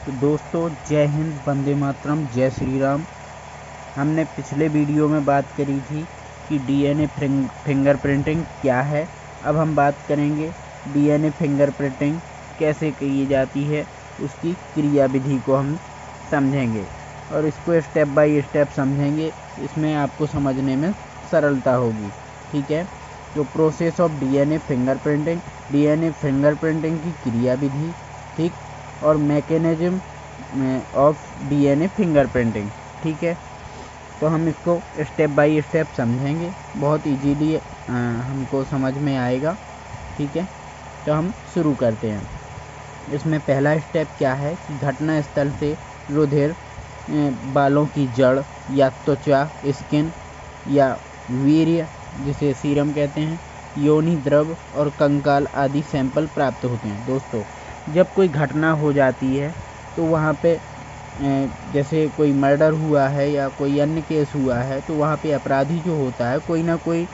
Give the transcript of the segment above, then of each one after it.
तो दोस्तों जय हिंद, वंदे मातरम, जय श्री राम। हमने पिछले वीडियो में बात करी थी कि डीएनए फिंगरप्रिंटिंग क्या है। अब हम बात करेंगे डीएनए फिंगरप्रिंटिंग कैसे की जाती है, उसकी क्रिया विधि को हम समझेंगे और इसको स्टेप बाय स्टेप समझेंगे। इसमें आपको समझने में सरलता होगी। ठीक है, तो प्रोसेस ऑफ डीएनए फिंगरप्रिंटिंग की क्रिया विधि, ठीक, और मैकेनिज्म ऑफ डीएनए फिंगरप्रिंटिंग। ठीक है, तो हम इसको स्टेप बाय स्टेप समझेंगे, बहुत इजीली हमको समझ में आएगा। ठीक है, तो हम शुरू करते हैं। इसमें पहला स्टेप क्या है कि घटना स्थल से रुधिर बालों की जड़ या त्वचा, स्किन या वीर्य जिसे सीरम कहते हैं, योनि द्रव और कंकाल आदि सैंपल प्राप्त होते हैं। दोस्तों, जब कोई घटना हो जाती है तो वहाँ पे जैसे कोई मर्डर हुआ है या कोई अन्य केस हुआ है तो वहाँ पे अपराधी जो होता है कोई ना कोई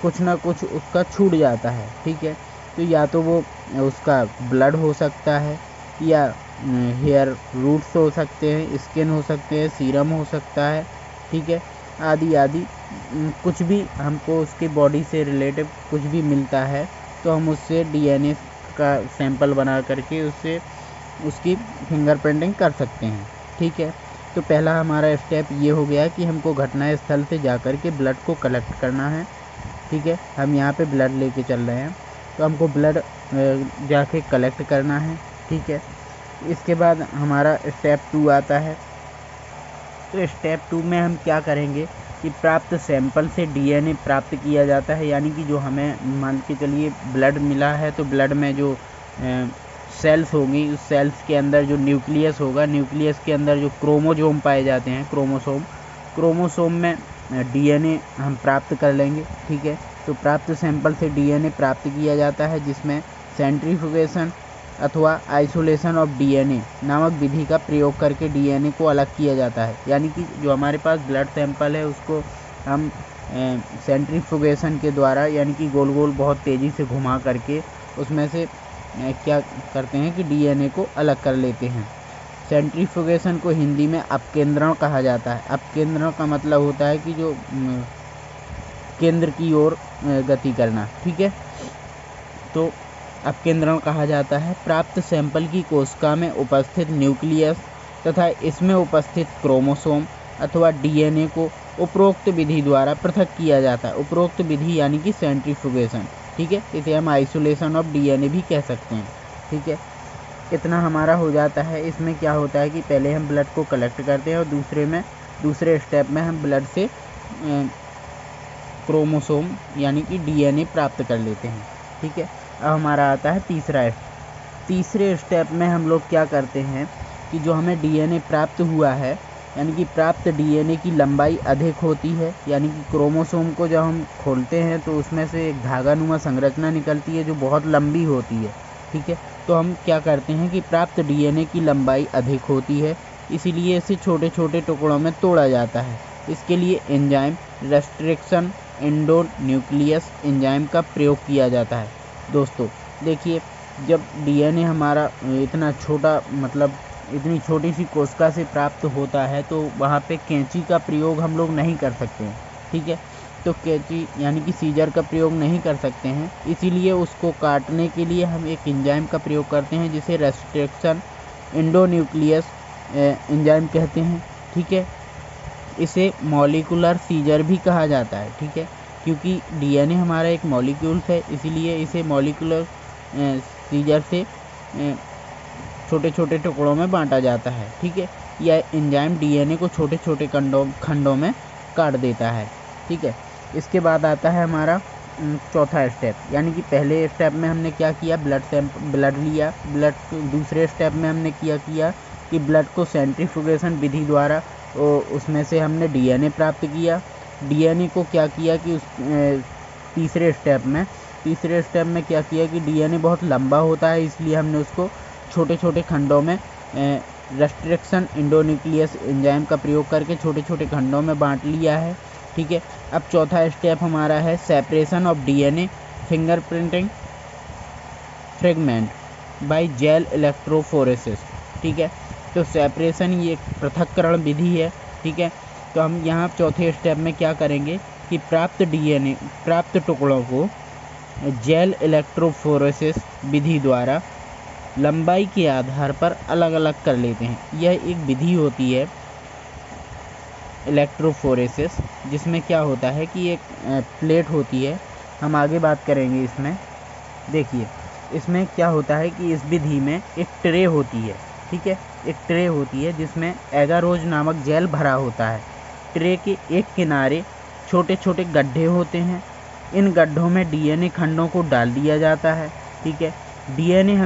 कुछ ना कुछ उसका छूट जाता है। ठीक है, तो या तो वो उसका ब्लड हो सकता है या हेयर रूट्स हो सकते हैं, स्किन हो सकते हैं, सीरम हो सकता है। ठीक है, आदि आदि कुछ भी हमको उसके बॉडी से रिलेटिव कुछ भी मिलता है तो हम उससे डीएनए का सैंपल बना करके उससे उसकी फिंगरप्रिंटिंग कर सकते हैं। ठीक है, तो पहला हमारा स्टेप ये हो गया कि हमको घटना स्थल से जाकर के ब्लड को कलेक्ट करना है। ठीक है, हम यहाँ पे ब्लड लेके चल रहे हैं तो हमको ब्लड जाके कलेक्ट करना है। ठीक है, इसके बाद हमारा स्टेप 2 आता है। तो स्टेप 2 में हम क्या करेंगे कि प्राप्त सैंपल से डीएनए प्राप्त किया जाता है, यानी कि जो हमें मान के चलिए ब्लड मिला है तो ब्लड में जो सेल्स होंगी, उस सेल्स के अंदर जो न्यूक्लियस होगा, न्यूक्लियस के अंदर जो क्रोमोसोम पाए जाते हैं, क्रोमोसोम में डीएनए हम प्राप्त कर लेंगे। ठीक है, तो प्राप्त सैंपल से डीएनए प्राप्त किया जाता है जिसमें सेंट्रीफ्यूगेशन अथवा आइसोलेशन ऑफ डीएनए नामक विधि का प्रयोग करके डीएनए को अलग किया जाता है। यानी कि जो हमारे पास ब्लड सैंपल है उसको हम सेंट्रीफ्यूगेशन के द्वारा, यानी कि गोल गोल बहुत तेज़ी से घुमा करके उसमें से क्या करते हैं कि डीएनए को अलग कर लेते हैं। सेंट्रीफ्यूगेशन को हिंदी में अपकेंद्रण कहा जाता है। अपकेंद्रण का मतलब होता है कि जो केंद्र की ओर गति करना। ठीक है, तो अपकेंद्रण कहा जाता है। प्राप्त सैंपल की कोशिका में उपस्थित न्यूक्लियस तथा इसमें उपस्थित क्रोमोसोम अथवा डीएनए को उपरोक्त विधि द्वारा पृथक किया जाता है। उपरोक्त विधि यानी कि सेंट्रीफ्यूगेशन। ठीक है, इसे हम आइसोलेशन ऑफ डीएनए भी कह सकते हैं। ठीक है, इतना हमारा हो जाता है। इसमें क्या होता है कि पहले हम ब्लड को कलेक्ट करते हैं और दूसरे स्टेप में हम ब्लड से क्रोमोसोम यानी कि डीएनए प्राप्त कर लेते हैं। ठीक है, अब हमारा आता है तीसरे स्टेप में हम लोग क्या करते हैं कि जो हमें डीएनए प्राप्त हुआ है, यानी कि प्राप्त डीएनए की लंबाई अधिक होती है। यानी कि क्रोमोसोम को जब हम खोलते हैं तो उसमें से एक धागानुमा संरचना निकलती है जो बहुत लंबी होती है। ठीक है, तो हम क्या करते हैं कि प्राप्त डीएनए की लंबाई अधिक होती है, इसीलिए इसे छोटे छोटे टुकड़ों में तोड़ा जाता है। इसके लिए एंजाइम रेस्ट्रिक्शन एंडोन्यूक्लियस एंजाइम का प्रयोग किया जाता है। दोस्तों देखिए, जब डीएनए हमारा इतना छोटा, मतलब इतनी छोटी सी कोशिका से प्राप्त होता है तो वहाँ पे कैंची का प्रयोग हम लोग नहीं कर सकते हैं। ठीक है, तो कैंची यानी कि सीजर का प्रयोग नहीं कर सकते हैं, इसीलिए उसको काटने के लिए हम एक एंजाइम का प्रयोग करते हैं जिसे रेस्ट्रिक्शन एंडोन्यूक्लियस एंजाइम कहते हैं। ठीक है, इसे मॉलिक्यूलर सीजर भी कहा जाता है। ठीक है, क्योंकि डीएनए हमारा एक मॉलिक्यूल है, इसीलिए इसे मॉलिक्यूलर सीजर से छोटे छोटे टुकड़ों में बांटा जाता है। ठीक है, यह एंजाइम डीएनए को छोटे छोटे खंडों में काट देता है। ठीक है, इसके बाद आता है हमारा चौथा स्टेप, यानी कि पहले स्टेप में हमने क्या किया, ब्लड लिया। दूसरे स्टेप में हमने क्या किया कि ब्लड को सेंट्रीफ्यूगेशन विधि द्वारा उसमें से हमने डीएनए प्राप्त किया। डीएनए को क्या किया कि तीसरे स्टेप में क्या किया कि डीएनए बहुत लंबा होता है, इसलिए हमने उसको छोटे छोटे खंडों में रेस्ट्रिक्शन एंडोन्यूक्लियस एंजाइम का प्रयोग करके छोटे छोटे खंडों में बांट लिया है। ठीक है, अब चौथा स्टेप हमारा है separation of DNA fingerprinting fragment by gel electrophoresis. ठीक है। तो सेपरेशन ये एक पृथक्करण विधि है, ठीक है। तो हम यहाँ चौथे स्टेप में क्या करेंगे कि प्राप्त टुकड़ों को जेल इलेक्ट्रोफोरेसिस विधि द्वारा लंबाई के आधार पर अलग अलग कर लेते हैं। यह एक विधि होती है इलेक्ट्रोफोरेसिस, जिसमें क्या होता है कि एक प्लेट होती है, हम आगे बात करेंगे इसमें। देखिए इसमें क्या होता है कि इस विधि में एक ट्रे होती है, ठीक है, एक ट्रे होती है जिसमें एगारोज नामक जेल भरा होता है। ट्रे के एक किनारे छोटे छोटे गड्ढे होते हैं, इन गड्ढों में डीएनए खंडों को डाल दिया जाता है, ठीक है। डीएनए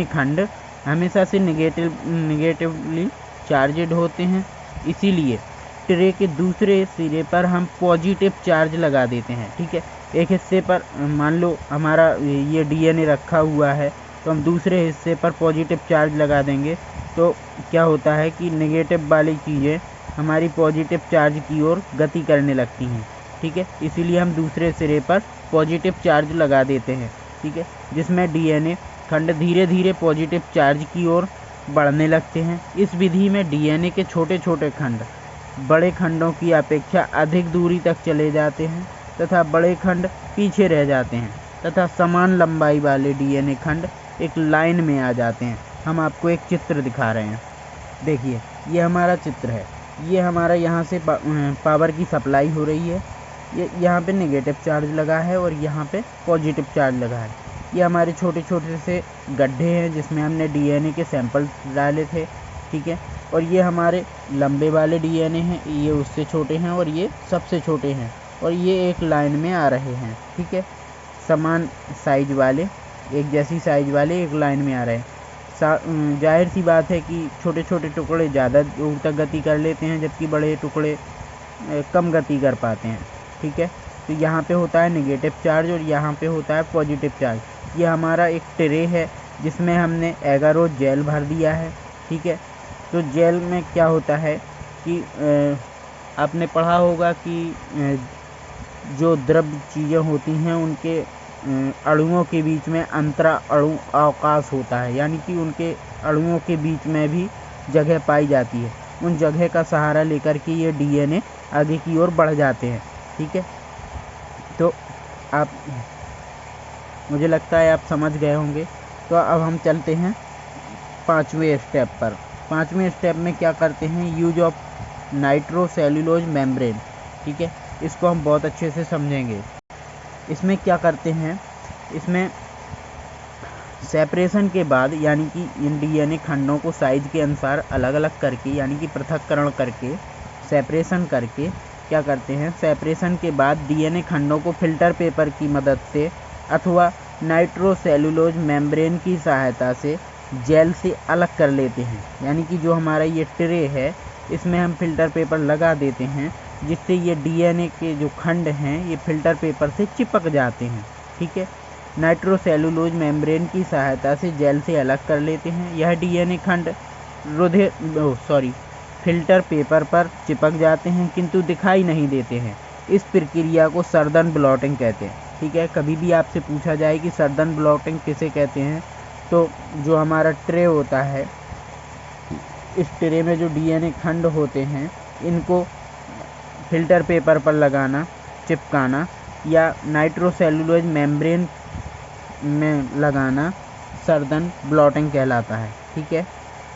खंड हमेशा से निगेटिवली चार्जड होते हैं, इसीलिए ट्रे के दूसरे सिरे पर हम पॉजिटिव चार्ज लगा देते हैं, ठीक है। एक हिस्से पर मान लो हमारा ये डीएनए रखा हुआ है, तो हम दूसरे हिस्से पर पॉजिटिव चार्ज लगा देंगे, तो क्या होता है कि नेगेटिव वाली चीज़ें हमारी पॉजिटिव चार्ज की ओर गति करने लगती हैं, ठीक है। इसीलिए हम दूसरे सिरे पर पॉजिटिव चार्ज लगा देते हैं, ठीक है, जिसमें डीएनए खंड धीरे धीरे पॉजिटिव चार्ज की ओर बढ़ने लगते हैं। इस विधि में डीएनए के छोटे छोटे खंड बड़े खंडों की अपेक्षा अधिक दूरी तक चले जाते हैं तथा बड़े खंड पीछे रह जाते हैं तथा समान लंबाई वाले डीएनए खंड एक लाइन में आ जाते हैं। हम आपको एक चित्र दिखा रहे हैं, देखिए ये हमारा चित्र है। ये हमारा यहाँ से पावर की सप्लाई हो रही है, ये यहाँ पे नेगेटिव चार्ज लगा है और यहाँ पे पॉजिटिव चार्ज लगा है। ये हमारे छोटे छोटे से गड्ढे हैं जिसमें हमने डीएनए के सैंपल डाले थे, ठीक है। और ये हमारे लंबे वाले डीएनए हैं, ये उससे छोटे हैं और ये सबसे छोटे हैं, और ये एक लाइन में आ रहे हैं, ठीक है। समान साइज वाले, एक जैसी साइज वाले एक लाइन में आ रहे हैं। जाहिर सी बात है कि छोटे छोटे टुकड़े ज़्यादा दूर तक गति कर लेते हैं, जबकि बड़े टुकड़े कम गति कर पाते हैं, ठीक है। तो यहाँ पे होता है नेगेटिव चार्ज और यहाँ पे होता है पॉजिटिव चार्ज। ये हमारा एक ट्रे है जिसमें हमने एगारोज जेल भर दिया है, ठीक है। तो जेल में क्या होता है कि आपने पढ़ा होगा कि जो द्रव चीज़ें होती हैं उनके अणुओं के बीच में अंतरा अणु अवकाश होता है, यानी कि उनके अणुओं के बीच में भी जगह पाई जाती है। उन जगह का सहारा लेकर के ये डीएनए आगे की ओर बढ़ जाते हैं, ठीक है। तो आप, मुझे लगता है आप समझ गए होंगे। तो अब हम चलते हैं पाँचवें स्टेप पर। पाँचवें स्टेप में क्या करते हैं, यूज ऑफ नाइट्रोसेल्युलोज मेम्ब्रेन, ठीक है। इसको हम बहुत अच्छे से समझेंगे। इसमें क्या करते हैं, इसमें सेपरेशन के बाद यानी कि इन डीएनए खंडों को साइज के अनुसार अलग अलग करके, यानी कि पृथक्करण करके, सेपरेशन करके क्या करते हैं, सेपरेशन के बाद डीएनए खंडों को फिल्टर पेपर की मदद से अथवा नाइट्रोसेल्युलोज मेम्ब्रेन की सहायता से जेल से अलग कर लेते हैं। यानी कि जो हमारा ये ट्रे है इसमें हम फिल्टर पेपर लगा देते हैं, जिससे ये डीएनए के जो खंड हैं ये फिल्टर पेपर से चिपक जाते हैं, ठीक है। नाइट्रोसेल्युलोज मेम्ब्रेन की सहायता से जेल से अलग कर लेते हैं। यह डीएनए खंड फिल्टर पेपर पर चिपक जाते हैं किंतु दिखाई नहीं देते हैं। इस प्रक्रिया को सर्दन ब्लॉटिंग कहते हैं, ठीक है। कभी भी आपसे पूछा जाए कि सर्दन ब्लॉटिंग किसे कहते हैं, तो जो हमारा ट्रे होता है, इस ट्रे में जो डीएनए खंड होते हैं इनको फिल्टर पेपर पर लगाना, चिपकाना या नाइट्रोसेल्युलोज मेम्ब्रेन में लगाना सर्दन ब्लॉटिंग कहलाता है, ठीक है।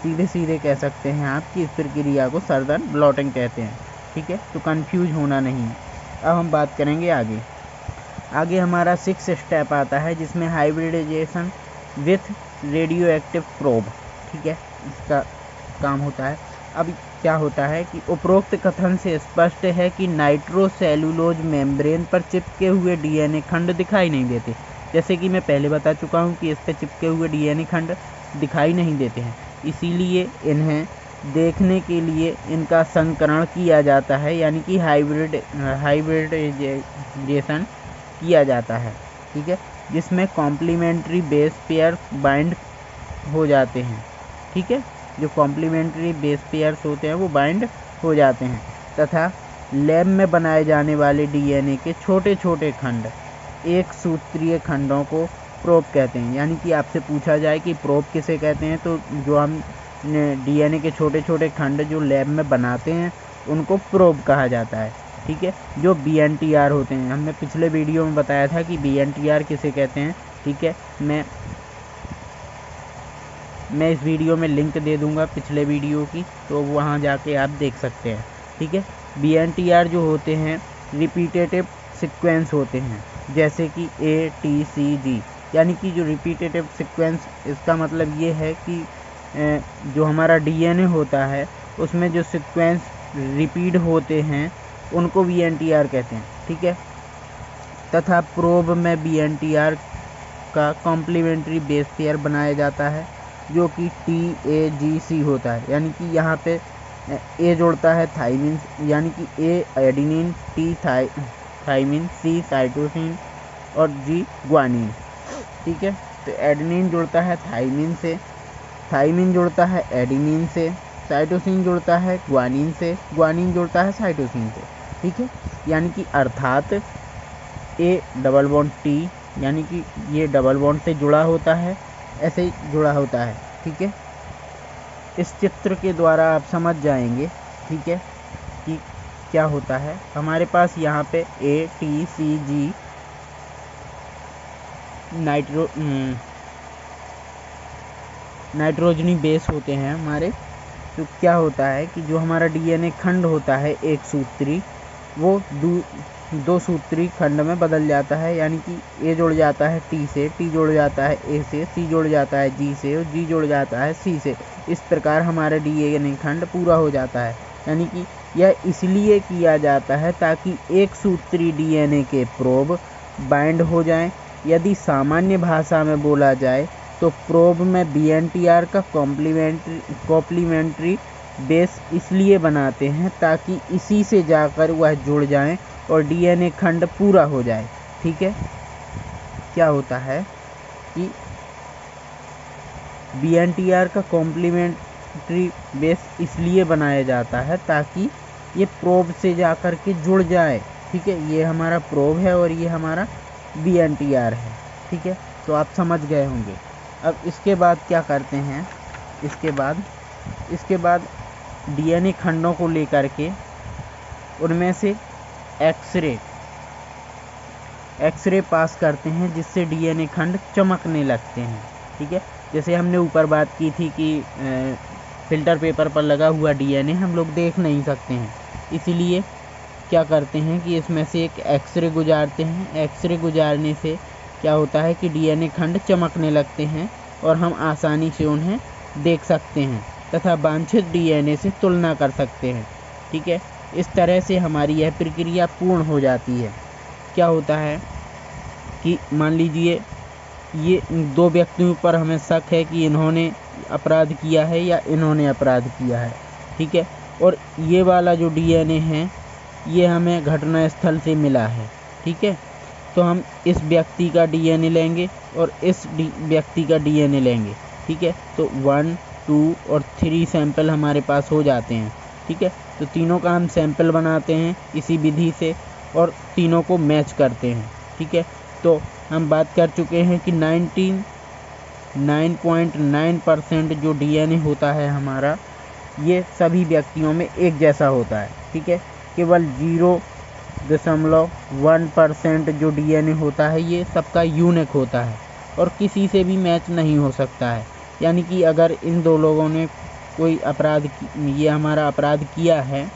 सीधे सीधे कह सकते हैं आप कि इस प्रक्रिया को सर्दन ब्लॉटिंग कहते हैं, ठीक है। तो कंफ्यूज होना नहीं। अब हम बात करेंगे आगे हमारा 6 स्टेप आता है जिसमें hybridization with radio active probe, ठीक है, इसका काम होता है। अब क्या होता है कि उपरोक्त कथन से स्पष्ट है कि नाइट्रोसेल्युलोज मेम्ब्रेन पर चिपके हुए डीएनए खंड दिखाई नहीं देते। जैसे कि मैं पहले बता चुका हूं कि इस पर चिपके हुए डीएनए खंड दिखाई नहीं देते हैं, इसीलिए इन्हें देखने के लिए इनका संकरण किया जाता है, यानी कि हाइब्रिडाइजेशन किया जाता है, ठीक है, जिसमें कॉम्प्लीमेंट्री बेस पेयर बाइंड हो जाते हैं, ठीक है। जो कॉम्प्लीमेंट्री बेस पेयर्स होते हैं वो बाइंड हो जाते हैं तथा लैब में बनाए जाने वाले डीएनए के छोटे छोटे खंड एक सूत्रीय खंडों को प्रोब कहते हैं। यानी कि आपसे पूछा जाए कि प्रोब किसे कहते हैं, तो जो हम डीएनए के छोटे छोटे खंड जो लैब में बनाते हैं उनको प्रोब कहा जाता है। ठीक है, जो बीएनटीआर होते हैं, हमने पिछले वीडियो में बताया था कि बीएनटीआर किसे कहते हैं। ठीक है, मैं इस वीडियो में लिंक दे दूंगा पिछले वीडियो की, तो वहाँ जाके आप देख सकते हैं। ठीक है, बीएनटीआर जो होते हैं रिपीटेटिव सीक्वेंस होते हैं, जैसे कि ATCG। यानी कि जो रिपीटेटिव सीक्वेंस, इसका मतलब ये है कि जो हमारा डीएनए होता है उसमें जो सीक्वेंस रिपीट होते हैं उनको बीएनटीआर कहते हैं। ठीक है, तथा प्रोब में बीएनटीआर का कॉम्प्लीमेंट्री बेस पेयर बनाया जाता है जो कि TAGC होता है। यानी कि यहाँ पे ए जोड़ता है थाइमिन, यानी कि A adenine, T thymine, C cytosine और G ग्वानिन। ठीक है, तो एडेनिन जुड़ता है थाइमिन से, थाइमिन जुड़ता है एडेनिन से, साइटोसिन जुड़ता है ग्वानिन से, ग्वानिन जुड़ता है साइटोसिन से। ठीक है, यानी कि अर्थात ए डबल बॉन्ड T, यानी कि ये डबल बॉन्ड से जुड़ा होता है, ऐसे ही जुड़ा होता है। ठीक है, इस चित्र के द्वारा आप समझ जाएंगे, ठीक है, कि क्या होता है। हमारे पास यहाँ पे ATCG नाइट्रोजनी बेस होते हैं हमारे। तो क्या होता है कि जो हमारा डीएनए खंड होता है एक सूत्री, वो दो सूत्री खंड में बदल जाता है। यानी कि ए जुड़ जाता है T से, T जुड़ जाता है A से, C जुड़ जाता है G से और G जुड़ जाता है C से। इस प्रकार हमारा डीएनए खंड पूरा हो जाता है। यानी कि यह इसलिए किया जाता है ताकि एक सूत्री डीएनए के प्रोब बाइंड हो जाएं। यदि सामान्य भाषा में बोला जाए तो प्रोब में बीएनटीआर का कॉम्प्लीमेंट्री बेस इसलिए बनाते हैं ताकि इसी से जाकर वह जुड़ जाएं और डीएनए खंड पूरा हो जाए। ठीक है, क्या होता है कि बीएनटीआर का कॉम्प्लीमेंट्री बेस इसलिए बनाया जाता है ताकि ये प्रोब से जाकर के जुड़ जाए। ठीक है, ये हमारा प्रोब है और ये हमारा बीएनटीआर है। ठीक है, तो आप समझ गए होंगे। अब इसके बाद क्या करते हैं, इसके बाद डीएनए खंडों को लेकर के उनमें से एक्सरे पास करते हैं जिससे डीएनए खंड चमकने लगते हैं। ठीक है, जैसे हमने ऊपर बात की थी कि फिल्टर पेपर पर लगा हुआ डीएनए हम लोग देख नहीं सकते हैं, इसीलिए क्या करते हैं कि इसमें से एक एक्सरे गुजारते हैं। एक्सरे गुजारने से क्या होता है कि डीएनए खंड चमकने लगते हैं और हम आसानी से उन्हें देख सकते हैं तथा वांछित डीएनए से तुलना कर सकते हैं। ठीक है, इस तरह से हमारी यह प्रक्रिया पूर्ण हो जाती है। क्या होता है कि मान लीजिए ये दो व्यक्तियों पर हमें शक है कि इन्होंने अपराध किया है या इन्होंने अपराध किया है। ठीक है, और ये वाला जो डीएनए है ये हमें घटना स्थल से मिला है। ठीक है, तो हम इस व्यक्ति का डीएनए लेंगे और इस व्यक्ति का डीएनए लेंगे। ठीक है, तो 1, 2 और 3 सैंपल हमारे पास हो जाते हैं। ठीक है, तो तीनों का हम सैंपल बनाते हैं इसी विधि से और तीनों को मैच करते हैं। ठीक है, तो हम बात कर चुके हैं कि 99.9% जो डीएनए होता है हमारा, ये सभी व्यक्तियों में एक जैसा होता है। ठीक है, केवल 0.1% जो डीएनए होता है ये सबका यूनिक होता है और किसी से भी मैच नहीं हो सकता है। यानी कि अगर इन दो लोगों ने कोई अपराध, ये हमारा अपराध किया है,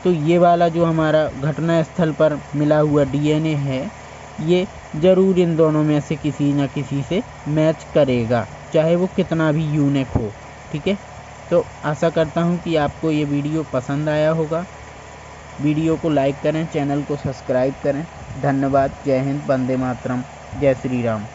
तो ये वाला जो हमारा घटना स्थल पर मिला हुआ डीएनए है ये ज़रूर इन दोनों में से किसी न किसी से मैच करेगा, चाहे वो कितना भी यूनिक हो। ठीक है, तो आशा करता हूँ कि आपको ये वीडियो पसंद आया होगा। वीडियो को लाइक करें, चैनल को सब्सक्राइब करें। धन्यवाद। जय हिंद, वंदे मातरम, जय श्री राम।